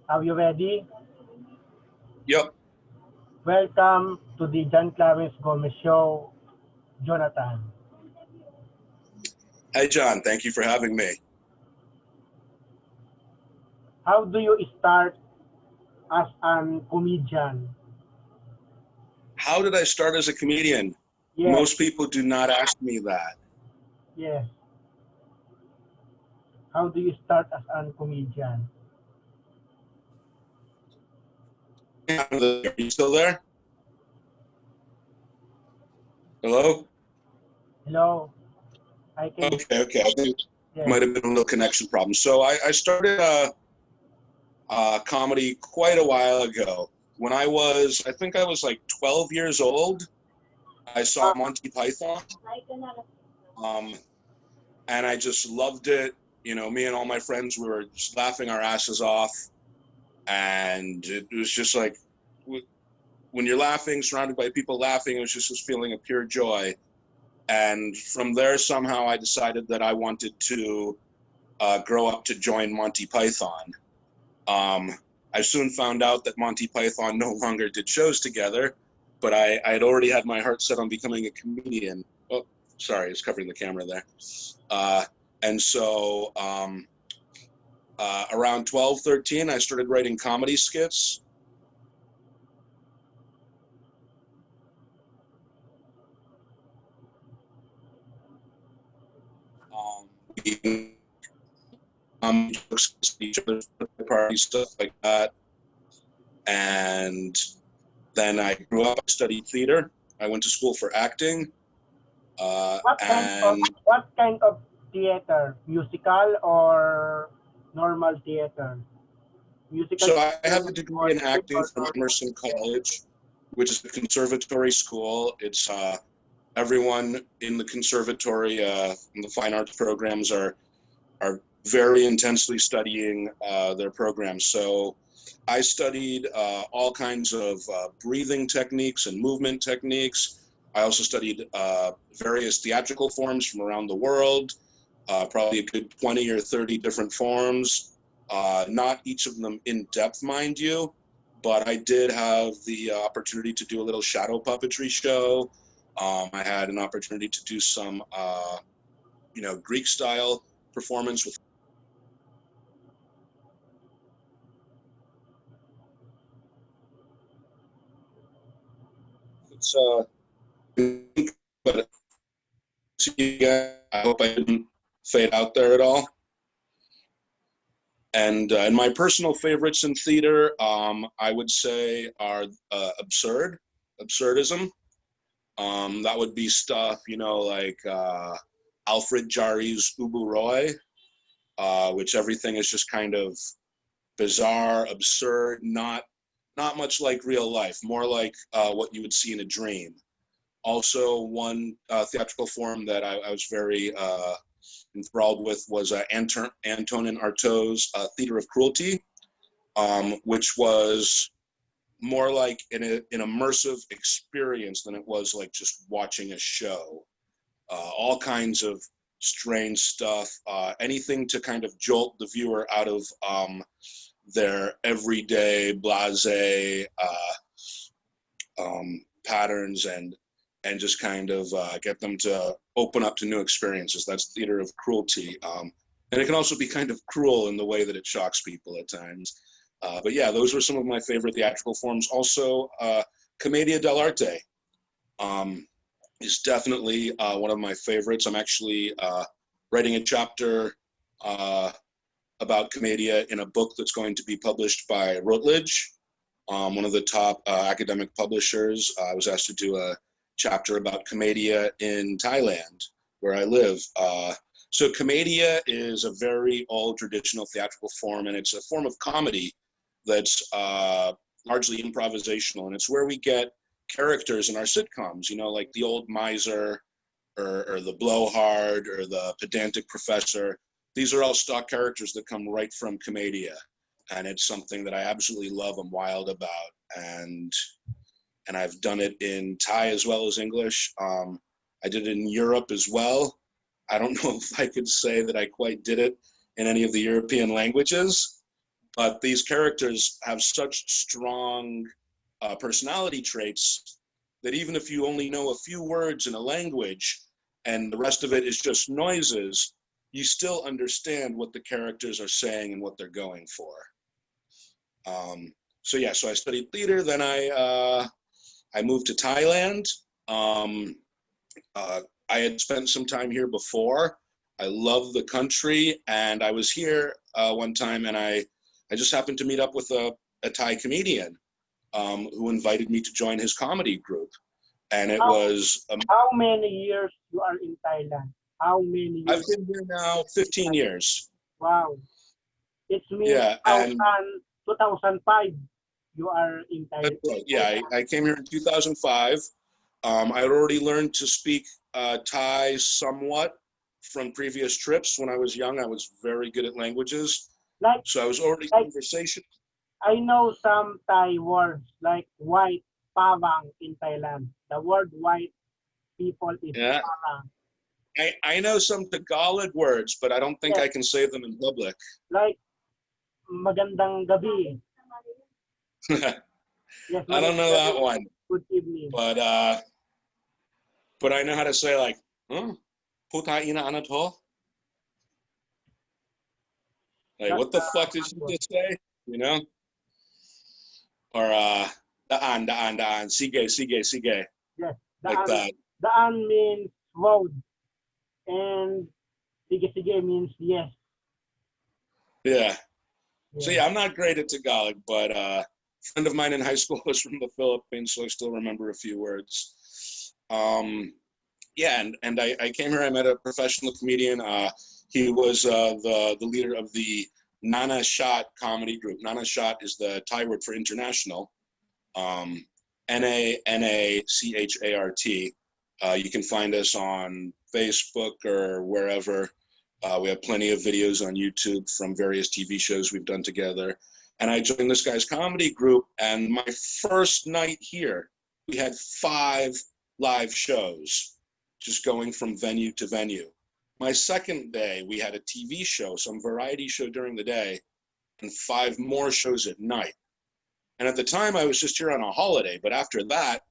Are you ready? Yep. Welcome to the John Clarence Gomez Show, Jonathan. Hey, John. Thank you for having me. How do you start as an comedian? How did I start as a comedian? Yes, Most people do not ask me that. yes. How do you start as an comedian? Are you still there? Hello? Hello, I can, Okay. I think it yes. might have been a little connection problem. So I started comedy quite a while ago. When I think I was like 12 years old, I saw Ah, Monty Python, um, and I just loved it. You know, me and all my friends, we were just laughing our asses off, and it was just like, when you're laughing, surrounded by people laughing, it was just this feeling of pure joy. And from there, somehow I decided that I wanted to grow up to join Monty Python. Um, I soon found out that Monty Python no longer did shows together, but I had already had my heart set on becoming a comedian. Oh, sorry, it's covering the camera there. Uh, and so around 12, 13, I started writing comedy skits. We jokes each other's party, stuff like that. And then I grew up, I studied theater. I went to school for acting. what kind of And what kind of theater? Musical or normal theater? Musical so I have theater a degree or in acting from normal? Emerson College, which is a conservatory school. It's everyone in the conservatory, in the fine arts programs are very intensely studying their programs. So I studied all kinds of breathing techniques and movement techniques. I also studied various theatrical forms from around the world, probably a good 20 or 30 different forms. Not each of them in depth, mind you, but I did have the opportunity to do a little shadow puppetry show. I had an opportunity to do some, Greek style performance with. It's but I hope I didn't fade out there at all. And my personal favorites in theater, I would say, are absurdism. That would be stuff, like Alfred Jarry's Ubu Roy, which everything is just kind of bizarre, absurd, not much like real life, more like what you would see in a dream. Also, one theatrical form that I was very enthralled with was Antonin Artaud's Theater of Cruelty, which was more like an immersive experience than it was like just watching a show. All kinds of strange stuff, anything to kind of jolt the viewer out of their everyday blase patterns and just kind of get them to open up to new experiences. That's Theater of Cruelty. And it can also be kind of cruel in the way that it shocks people at times. But yeah, those were some of my favorite theatrical forms. Also, Commedia dell'arte is definitely one of my favorites. I'm actually writing a chapter about Commedia in a book that's going to be published by Routledge, one of the top academic publishers. I was asked to do a chapter about Commedia in Thailand, where I live. So Commedia is a very old traditional theatrical form, and it's a form of comedy that's largely improvisational, and it's where we get characters in our sitcoms, like the old miser or the blowhard or the pedantic professor. These are all stock characters that come right from Commedia, and it's something that I absolutely love and wild about. And I've done it in Thai as well as English. I did it in Europe as well. I don't know if I could say that I quite did it in any of the European languages, But these characters have such strong personality traits that even if you only know a few words in a language and the rest of it is just noises, you still understand what the characters are saying and what they're going for. So yeah, so I studied theater. Then I moved to Thailand. I had spent some time here before. I love the country, and I was here one time, and I just happened to meet up with a Thai comedian who invited me to join his comedy group, and it was. How many years you are in Thailand? How many years? I've been here now 15 years. Wow. It means Yeah, and 2005 you are in Thailand. right. Yeah, I came here in 2005. I had already learned to speak Thai somewhat from previous trips. When I was young, I was very good at languages. Like, So I was already like conversational. I know some Thai words like white, pawang in Thailand. The word white people is Yeah. pawang. I know some Tagalog words, but I don't think Yes. I can say them in public. Like magandang gabi. Yes, I don't know that one, good evening. but I know how to say like, puta ina anato. Like, what the fuck did she just say? You know? Or daan, sige. Yes, Like that. Daan means road, and sige means yes. Yeah. So yeah, I'm not great at Tagalog, but a friend of mine in high school was from the Philippines, so I still remember a few words. Yeah, and I came here. I met a professional comedian. He was the leader of the Nana Shot comedy group. Nana Shot is the Thai word for international. NANACHART. You can find us on Facebook or wherever. We have plenty of videos on YouTube from various TV shows we've done together. And I joined this guy's comedy group, and my first night here, we had 5 live shows, just going from venue to venue. My second day, we had a TV show, some variety show during the day, and 5 more shows at night. And at the time, I was just here on a holiday. But after that,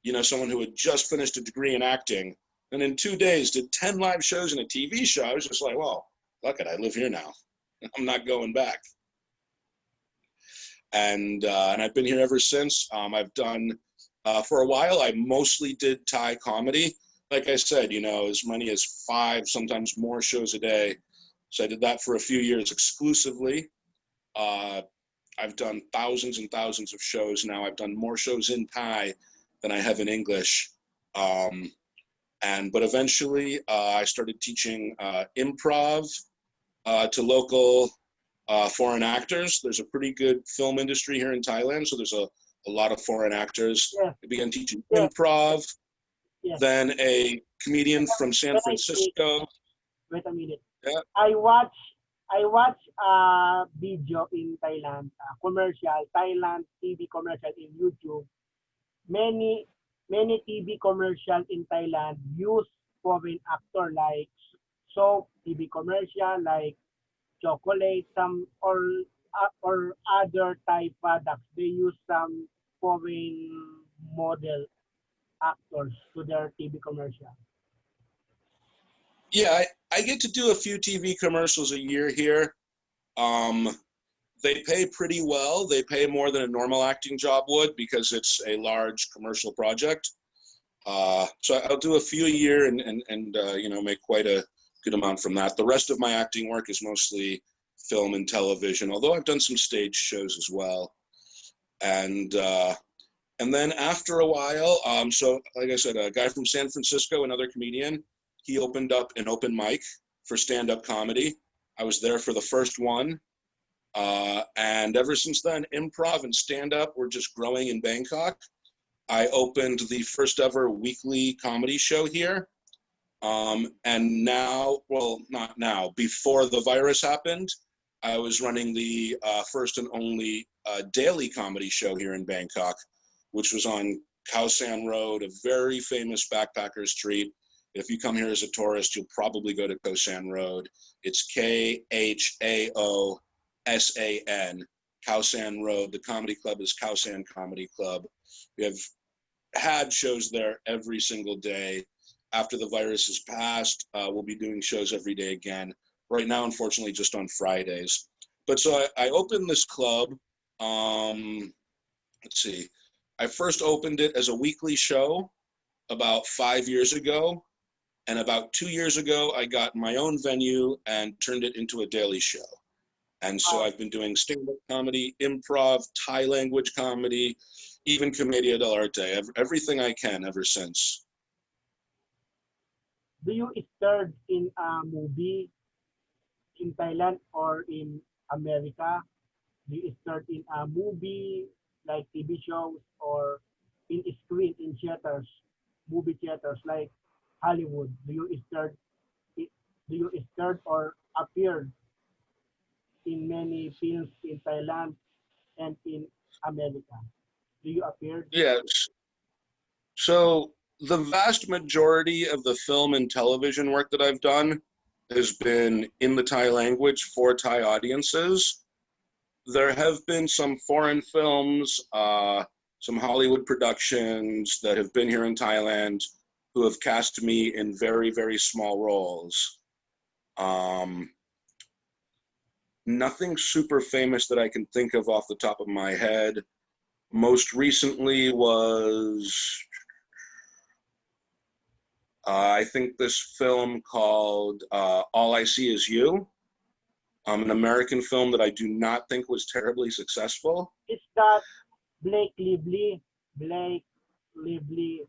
you know, someone who had just finished a degree in acting, and in 2 days did 10 live shows and a TV show, I was just like, well, look it, I live here now. I'm not going back. And I've been here ever since. I've done, for a while, I mostly did Thai comedy. Like I said, you know, as many as 5, sometimes more shows a day. So I did that for a few years exclusively. I've done thousands and thousands of shows now. I've done more shows in Thai than I have in English. But eventually I started teaching improv to local foreign actors. There's a pretty good film industry here in Thailand, so there's a lot of foreign actors. Yeah. I began teaching improv. Yeah. Then a comedian from San Francisco. Wait a minute. Yeah. I watch a video in Thailand, commercial, Thailand TV commercial in YouTube. Many TV commercial in Thailand use foreign actor like soap, TV commercial like chocolate, some or other Thai products. They use some foreign model actors to their TV commercial. Yeah, I get to do a few TV commercials a year here. They pay pretty well. They pay more than a normal acting job would because it's a large commercial project. So I'll do a few a year and you know, make quite a good amount from that. The rest of my acting work is mostly film and television, although I've done some stage shows as well. And then after a while, so like I said, a guy from San Francisco, another comedian, he opened up an open mic for stand-up comedy. I was there for the first one. And ever since then, improv and stand-up were just growing in Bangkok. I opened the first ever weekly comedy show here. And now, well, not now, before the virus happened, I was running the first and only daily comedy show here in Bangkok, which was on Khao San Road, a very famous backpacker street. If you come here as a tourist, you'll probably go to Khao San Road. It's KHAO SAN, Khao Road. The comedy club is Khao Comedy Club. We have had shows there every single day. After the virus has passed, we'll be doing shows every day again. Right now, unfortunately, just on Fridays. But so I opened this club. Let's see. I first opened it as a weekly show about 5 years ago. And about 2 years ago, I got my own venue and turned it into a daily show. And so Wow. I've been doing stand-up comedy, improv, Thai language comedy, even commedia dell'arte, everything I can ever since. Do you start in a movie in Thailand or in America? Do you start in a movie like TV shows or in screen in theaters, movie theaters like Hollywood? Do you start or appear in many films in Thailand and in America? Do you appear? Yes. So the vast majority of the film and television work that I've done has been in the Thai language for Thai audiences. There have been some foreign films, some Hollywood productions that have been here in Thailand who have cast me in very, very small roles. Um, Nothing super famous that I can think of off the top of my head. Most recently was, I think, this film called All I See Is You, an American film that I do not think was terribly successful. It's that Blake Lively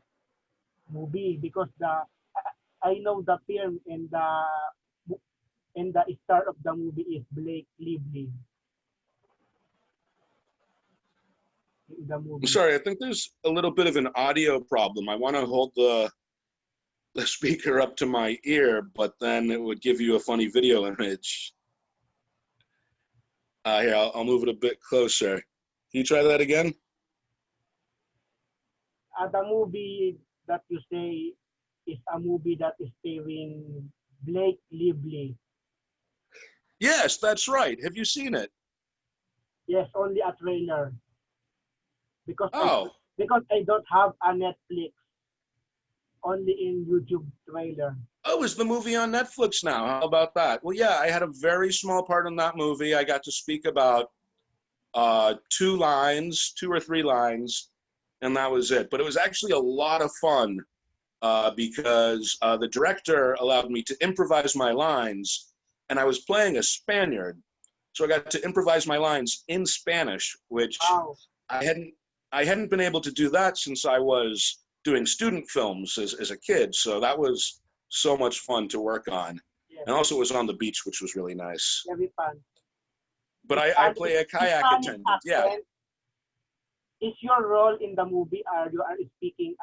movie because I know the film and the star of the movie is Blake Lively in the I'm movie. sorry, I think there's a little bit of an audio problem. I want to hold the speaker up to my ear, but then it would give you a funny video image. Here, I'll move it a bit closer. Can you try that again? The movie that you say is a movie that is starring Blake Lively. Yes, that's right. Have you seen it? Yes, only a trailer because Oh, I don't have a Netflix. Only in YouTube trailer. oh, is the movie on Netflix now? How about that? Well, yeah, I had a very small part in that movie. I got to speak about 2 or 3 lines, and that was it. But it was actually a lot of fun because the director allowed me to improvise my lines, and I was playing a Spaniard, so I got to improvise my lines in Spanish, which Wow. I hadn't I hadn't been able to do that since I was doing student films as a kid. So that was so much fun to work on, Yes. and also it was on the beach, which was really nice. Very fun. But I Spanish, play a kayak Spanish attendant. Yeah, accent is your role in the movie, or you are speaking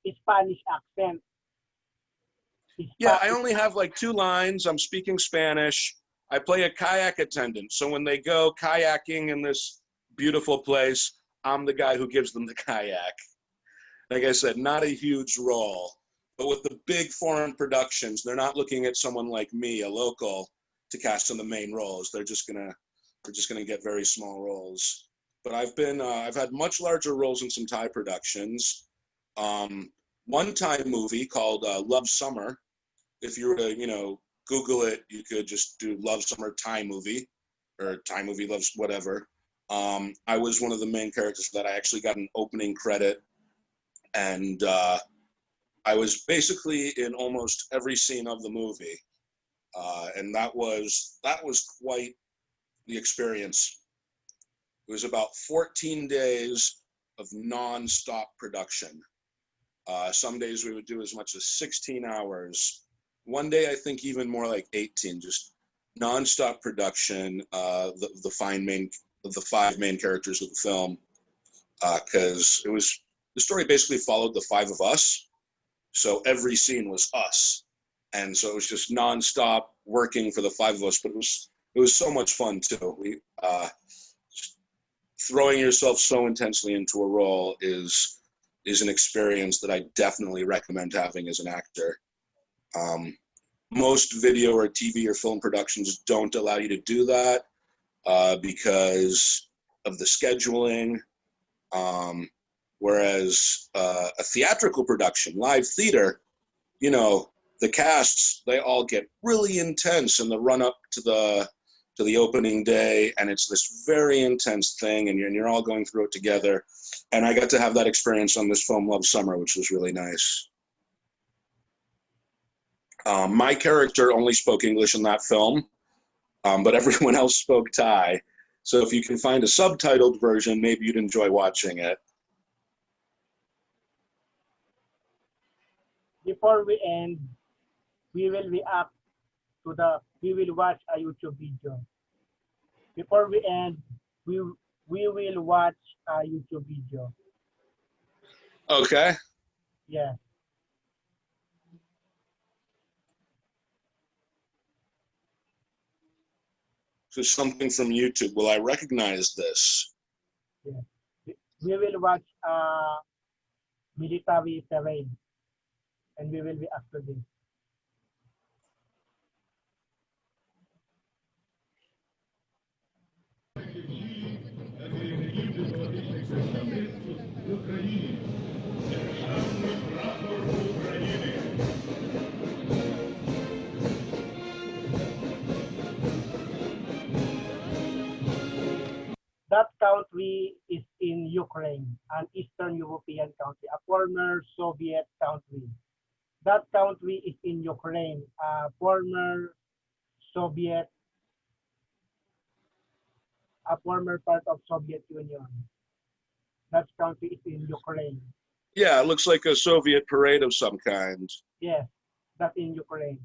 a Spanish accent. yeah. I Spanish. only have like 2 lines. I'm speaking Spanish. I play a kayak attendant. So when they go kayaking in this beautiful place, I'm the guy who gives them the kayak. Like I said, not a huge role. But with the big foreign productions, they're not looking at someone like me, a local, to cast in the main roles. They're just gonna get very small roles. But I've had much larger roles in some Thai productions. Um, One Thai movie called Love Summer. If you were to, Google it, you could just do Love Summer Thai movie or Thai movie loves whatever. I was one of the main characters for that. I actually got an opening credit, and I was basically in almost every scene of the movie, and that was quite the experience. It was about 14 days of non-stop production. Some days we would do as much as 16 hours. One day I think even more like 18, just non-stop production. The 5 main characters of the film, because the story basically followed the 5 of us. So every scene was us, and so it was just nonstop working for the 5 of us. But it was so much fun too. Throwing yourself so intensely into a role is an experience that I definitely recommend having as an actor. Most video or TV or film productions don't allow you to do that. because of the scheduling. Whereas a theatrical production, live theater, you know, the casts, they all get really intense in the run up to the opening day, and it's this very intense thing, and you're all going through it together. And I got to have that experience on this film, Love Summer, which was really nice. My character only spoke English in that film, but everyone else spoke Thai. So if you can find a subtitled version, maybe you'd enjoy watching it. Before we end, we will react we will watch a YouTube video. Before we end, we will watch a YouTube video. Okay. Yeah. So something from YouTube. Will I recognize this? Yeah. We will watch military parade, and we will be after this. That country is in Ukraine, an Eastern European country, a former Soviet country. That country is in Ukraine, Soviet, a former part of Soviet Union. That country is in Ukraine. Yeah, it looks like a Soviet parade of some kind. Yes, that's in Ukraine.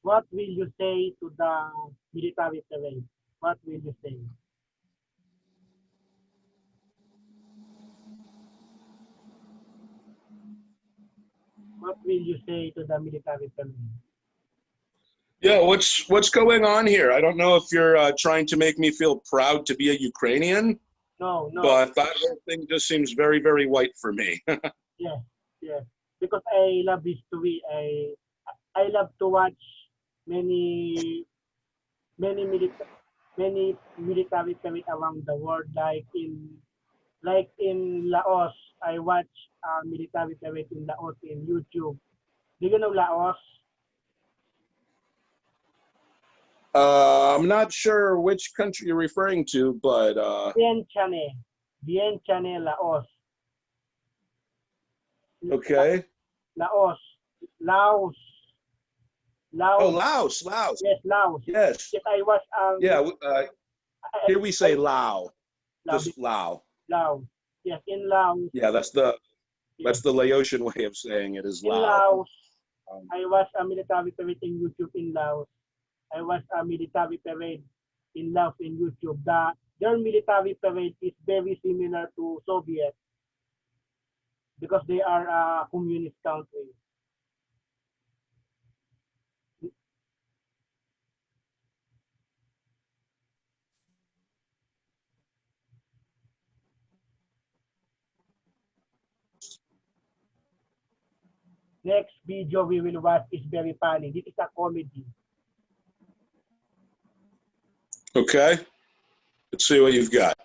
What will you say to the military parade? What will you say? What will you say to the military parade? Yeah, what's going on here? I don't know if you're trying to make me feel proud to be a Ukrainian, No, no. but that whole thing just seems very, very white for me. Yes, yes. Because I love history. I love to watch many many many military parade around the world. Like in Laos, I watch military parade in Laos in YouTube. Do you know Laos? I'm not sure which country you're referring to, but Vientiane, Vientiane, Laos, okay. Laos, Laos, Oh, Laos. Laos, Laos. Yes, Laos. Yes. Yes, I was Yeah, I, here we I, say Lao, Laos, just Lao. Laos. Yes, in Laos. Yeah, Yes, that's the Laotian way of saying it is in Lao. Laos. Um, I was a military parade in YouTube in Laos. I was a military parade in Laos in YouTube. Their military parade is very similar to Soviet because they are a communist country. Next video we will watch is very funny. This is a comedy. okay, let's see what you've got.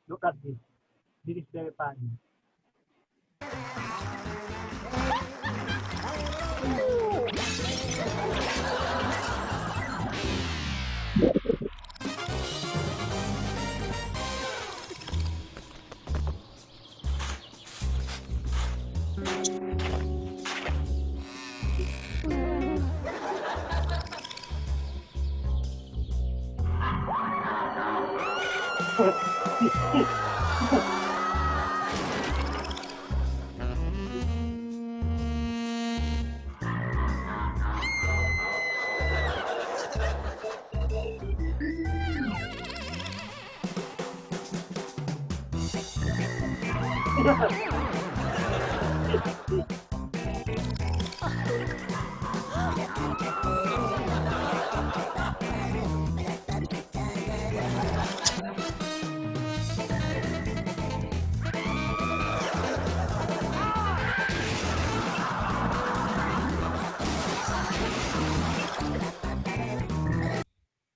Look at this. This is very funny.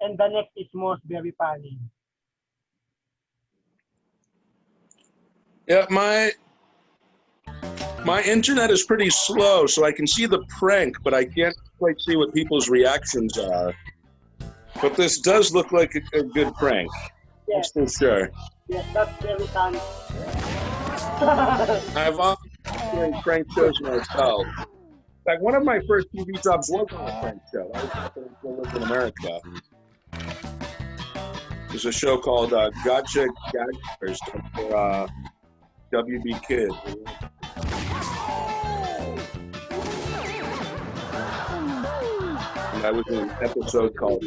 And the next is most very funny. Yeah, my internet is pretty slow, so I can see the prank, but I can't quite see what people's reactions are. But this does look like a good prank. Yes, That's for sure. yes, that's very funny. I've often doing prank shows myself. In fact, one of my first TV jobs was on a prank show. I still lived in America. There's a show called Gotcha Gagsters for WB Kids. And I was in an episode called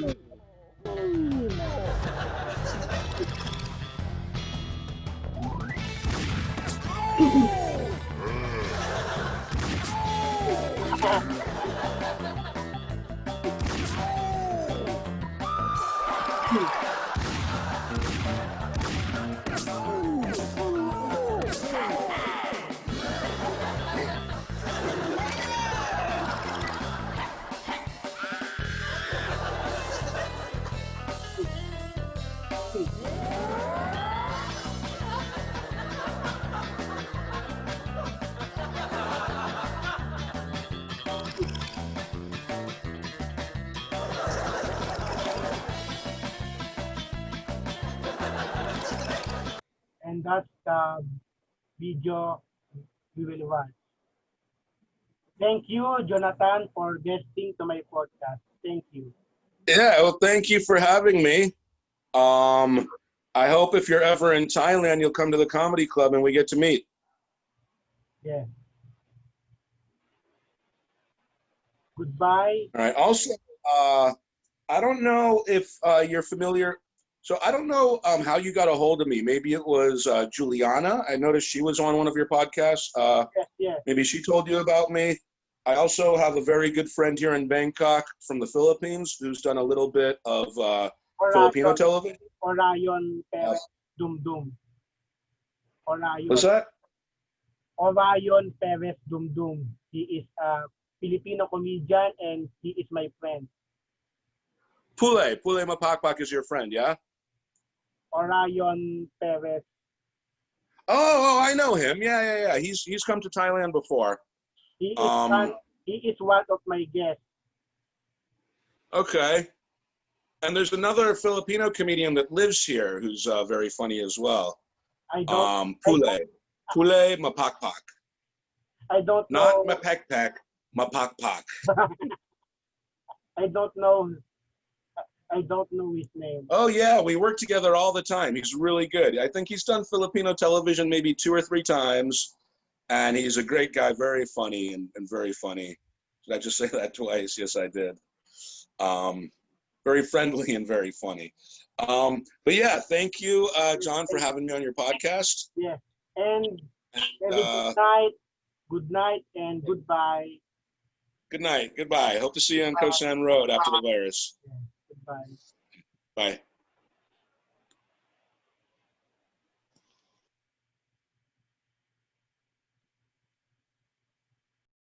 And that's the video we will watch. Thank you, Jonathan, for guesting to my podcast. Thank you. Yeah, well, thank you for having me. I hope if you're ever in Thailand, you'll come to the comedy club and we get to meet. Yeah. Goodbye. All right. Also, I don't know if you're familiar. So I don't know how you got a hold of me. Maybe it was Juliana. I noticed she was on one of your podcasts. Yes, yes. Maybe she told you about me. I also have a very good friend here in Bangkok from the Philippines who's done a little bit of Filipino Orion, television. Orion Uh, Perez Dum Dum. was Orion, that? Orion Perez Dum Dum. He is a Filipino comedian and he is my friend. Pule Mapakpak is your friend, yeah? Orion Perez. I know him. Yeah. He's come to Thailand before. He is Um, one. He is one of my guests. okay. And there's another Filipino comedian that lives here who's very funny as well. I don't. I Pule. Pule Mapakpak. I don't Not know. Mapekpek, Mapakpak. I don't know. I don't know his name. Oh, yeah, we work together all the time. He's really good. I think he's done Filipino television maybe 2 or 3 times, and he's a great guy, very funny and very funny. Did I just say that twice? Yes, I did. Very friendly and very funny. But yeah, thank you, John, for having me on your podcast. Yes. And very Uh, good night, and goodbye. good night. Goodbye. Hope to see you on Kosan Road after the virus. Goodbye. Bye.